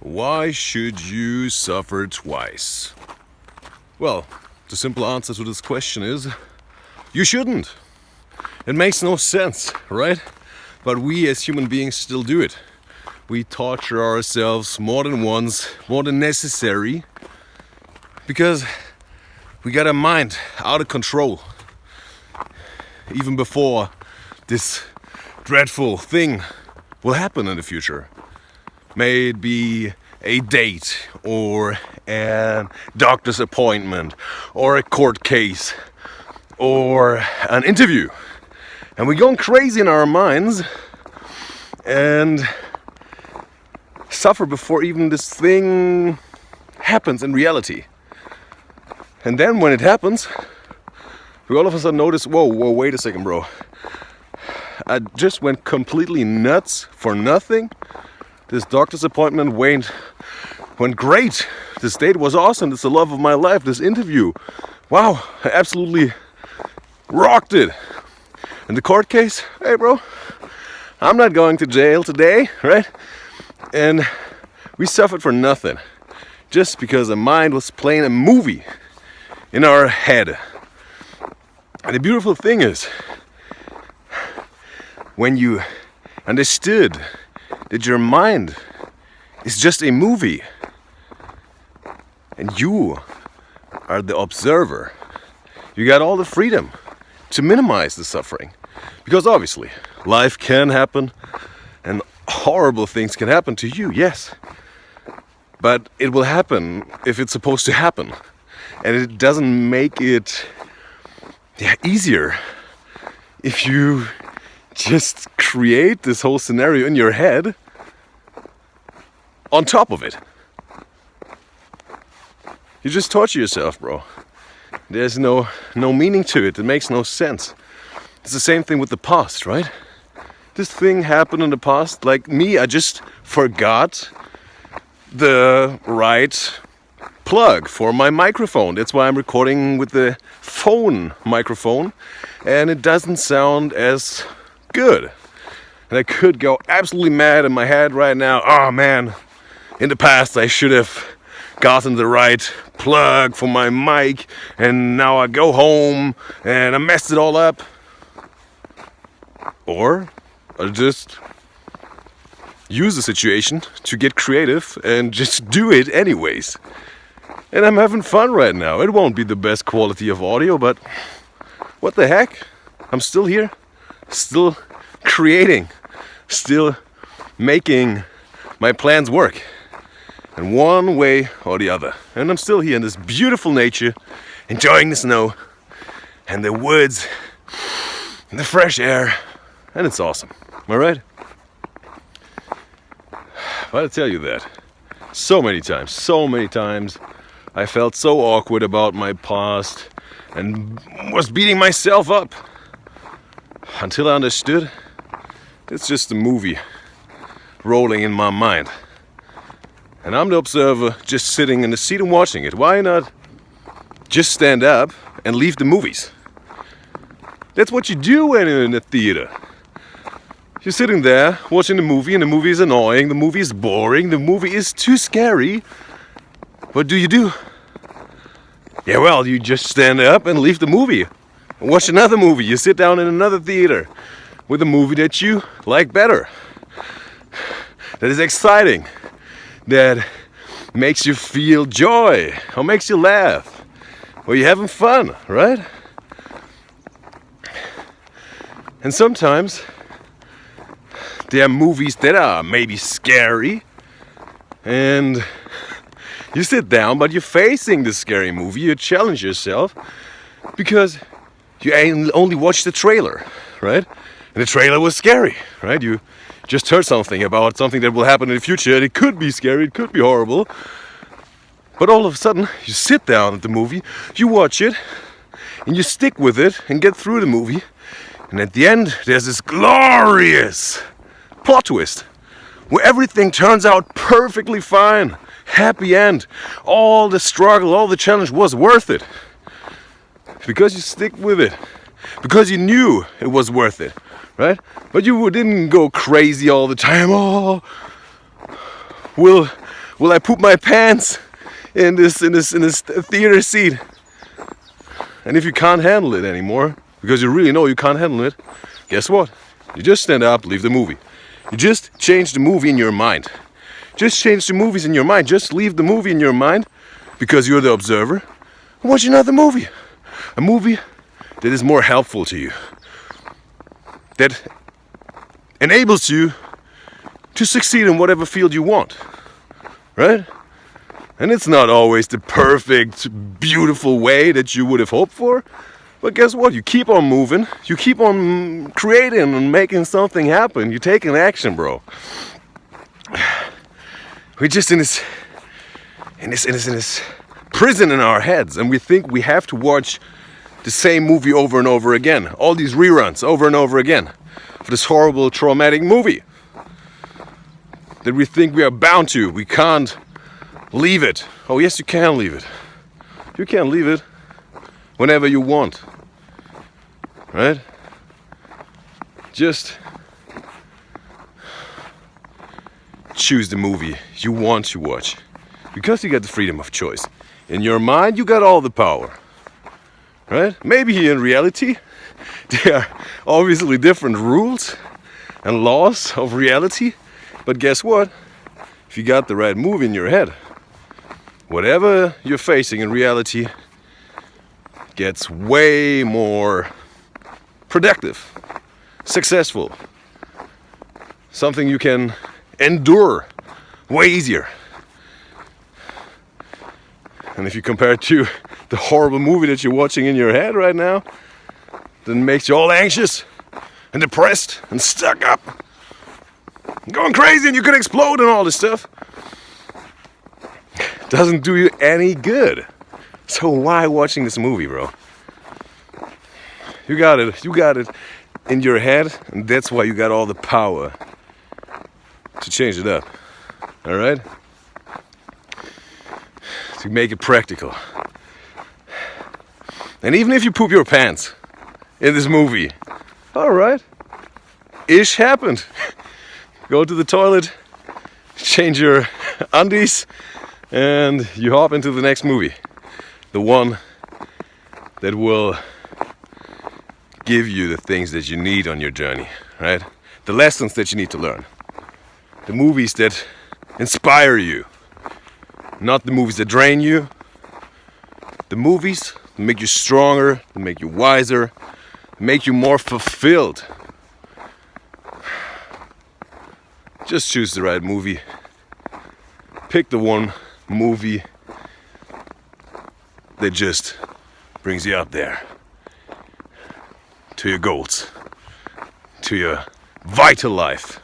Why should you suffer twice? Well, the simple answer to this question is you shouldn't. It makes no sense, right? But we as human beings still do it. We torture ourselves more than once, more than necessary, because we got a mind out of control. Even before this dreadful thing will happen in the future. May it be a date or a doctor's appointment or a court case or an interview. And we're going crazy in our minds and suffer before even this thing happens in reality. And then when it happens, we all of a sudden notice, whoa, wait a second, bro. I just went completely nuts for nothing. This doctor's appointment went great. This date was awesome. It's the love of my life. This interview, wow, I absolutely rocked it. And the court case, hey bro, I'm not going to jail today, right? And we suffered for nothing. Just because the mind was playing a movie in our head. And the beautiful thing is, when you understood that your mind is just a movie and you are the observer, you got all the freedom to minimize the suffering. Because obviously, life can happen and horrible things can happen to you, yes. But it will happen if it's supposed to happen. And it doesn't make it easier if you just create this whole scenario in your head on top of it. You just torture yourself, bro. There's no meaning to it. It makes no sense. It's the same thing with the past, right? This thing happened in the past. Like me, I just forgot the right plug for my microphone. That's why I'm recording with the phone microphone, and it doesn't sound as good. And I could go absolutely mad in my head right now. Oh man, in the past I should have gotten the right plug for my mic, and now I go home and I messed it all up. Or I just use the situation to get creative and just do it anyways. And I'm having fun right now. It won't be the best quality of audio, but what the heck? I'm still here, still creating, still making my plans work in one way or the other. And I'm still here in this beautiful nature, enjoying the snow and the woods and the fresh air, and it's awesome. Am I right? But I tell you that so many times I felt so awkward about my past and was beating myself up until I understood it's just a movie rolling in my mind. And I'm the observer just sitting in the seat and watching it. Why not just stand up and leave the movies? That's what you do when you're in the theater. You're sitting there watching the movie, and the movie is annoying, the movie is boring, the movie is too scary. What do? Yeah, well, you just stand up and leave the movie and watch another movie. You sit down in another theater with a movie that you like better, that is exciting, that makes you feel joy or makes you laugh or you're having fun, right? And sometimes there are movies that are maybe scary, and you sit down, but you're facing the scary movie. You challenge yourself because you only watched the trailer, right? And the trailer was scary, right? You just heard something about something that will happen in the future. It could be scary, it could be horrible. But all of a sudden, you sit down at the movie, you watch it, and you stick with it and get through the movie. And at the end, there's this glorious plot twist where everything turns out perfectly fine. Happy end. All the struggle, all the challenge was worth it. Because you stick with it. Because you knew it was worth it, right? But you didn't go crazy all the time. Oh, will Will I poop my pants in this theater seat? And if you can't handle it anymore, because you really know you can't handle it, guess what? You just stand up, leave the movie. You just change the movie in your mind. Just change the movies in your mind. Just leave the movie in your mind because you're the observer. And watch another movie. A movie that is more helpful to you. That enables you to succeed in whatever field you want. Right? And it's not always the perfect, beautiful way that you would have hoped for. But guess what? You keep on moving. You keep on creating and making something happen. You're taking action, bro. We're just in this prison in our heads, and we think we have to watch the same movie over and over again. All these reruns over and over again for this horrible, traumatic movie that we think we are bound to. We can't leave it. Oh yes, you can leave it. You can leave it whenever you want. Right? Just choose the movie you want to watch, because you got the freedom of choice. In your mind, you got all the power. Right? Maybe in reality, there are obviously different rules and laws of reality, but guess what? If you got the right movie in your head, whatever you're facing in reality gets way more productive, successful, something you can endure way easier. And if you compare it to the horrible movie that you're watching in your head right now, that makes you all anxious and depressed and stuck up, going crazy, and you could explode and all this stuff, doesn't do you any good. So why watching this movie, bro? You got it in your head, and that's why you got all the power to change it up. All right? To make it practical. And even if you poop your pants in this movie, all right, ish happened. Go to the toilet, change your undies, and you hop into the next movie. The one that will give you the things that you need on your journey, right? The lessons that you need to learn. The movies that inspire you. Not the movies that drain you. The movies that make you stronger, that make you wiser, make you more fulfilled. Just choose the right movie. Pick the one movie that just brings you up there to your goals, to your vital life,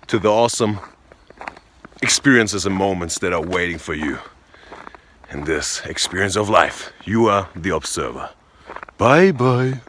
to the awesome experiences and moments that are waiting for you in this experience of life. You are the observer. Bye bye.